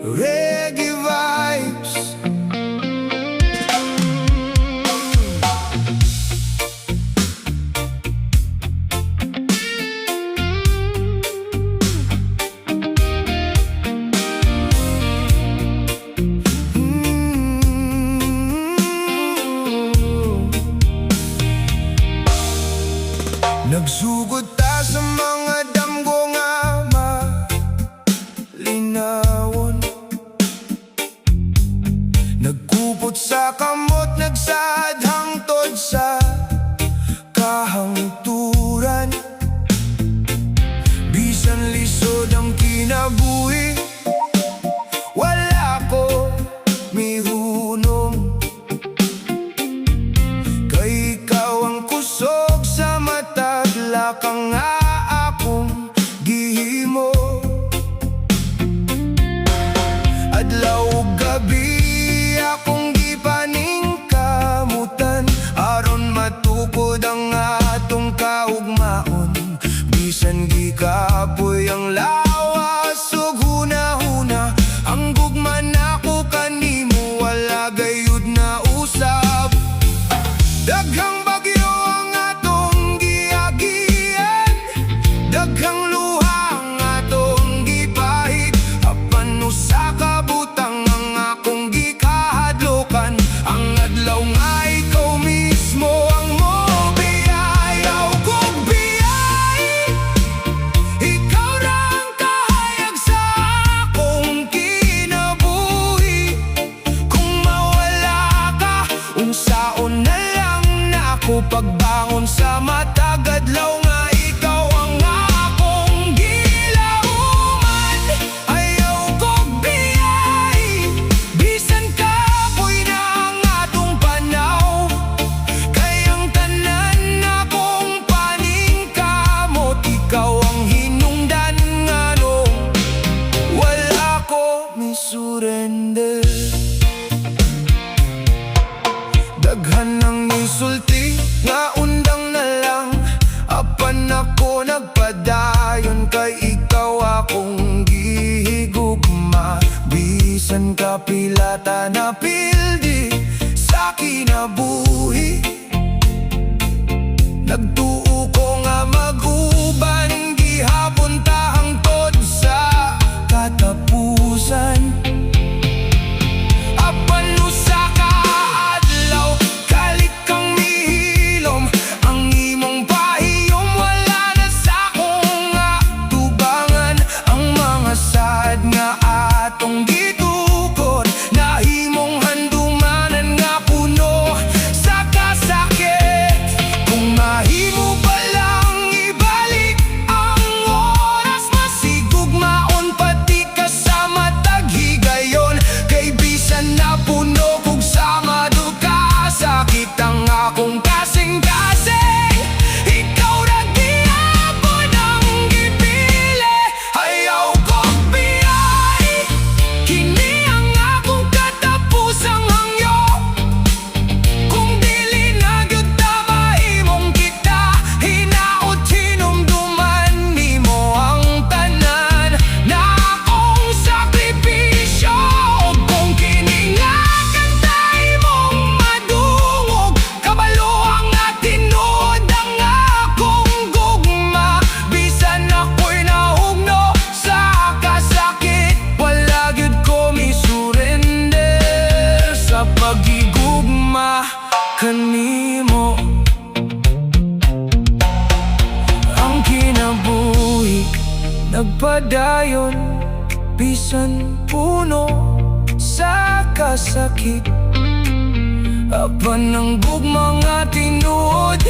reggae vibes. Nagsugod ta sa mga damgo nga malinawon. Nagkupot sa kamot, nagsad hangtod sa kahangturan. Bisan lisod ang kinabuhi, wala ko mihunong. Kay ikaw ang kusog sa mata, kang nga akong gihimo. Adlaw ug gabi akong gipaningkamutan, aron matukod ang atong kaugmaon. Bisan gikapoy ang lawas ug hunahuna, ang gugma nako kanimo wala gayud na usab. Daghang bagyo ang atong giagian, daghang luha ang atong gipahit. Apan usa ka butang ang akong gikahadlokan, ang adlaw nga ikaw mismo ang mobiyayaw kog biyay. Ikaw ra ang kahayag sa akong kinabuhi. Kung mawala ka, unsaon na lang na ako pagbangon sa matag adlaw nga ikaw ang akong gilauman. Ayaw kog biyay, bisan kapoy na ang atong panaw. Kay ang tanan akong paningkamot, ikaw ang hinungdan nga no, wala ko misurrender. Daghan ang insulti nga undang na lang, apan ako nagpadayon. Kay ikaw akong gihigugma, bisan kapilata na pildi sa kinabuhi. Nagtuo ko nga mag-uban, gihapon ta hangtod sa katapusan. Apan usa ka adlaw, kalit kang mihilom, ang imong pahiyom wala na sa akong tubangan. Ang mga sad nga atong gitukod, nahimong handumanan nga puno sa kasakit. Kung mahimo pa lang ibalik ang oras, masigugmaon pati ka sa matag higayon. Kay bisan na puno kog sama duka, sakit ang akong kasing-kasing. Ikaw ra gihapon ang gipili, ayaw kog biyay. Kini ang akong katapusang hangyo. Kung dili na gyud ta mahimong kita, hinaot hinumduman nimo ang tanan na akong sakripisyo. Ug kung kini nga kanta imong madungog, kabalo ang tinuod ang akong gugma. Bisan ako'y nahugno sa kasakit, wala gyud ko misurrender sa pagigugma kanimo. Ang kinabuhi nagpadayon, bisan puno sa kasakit. Apan ang gugma nga tinuod,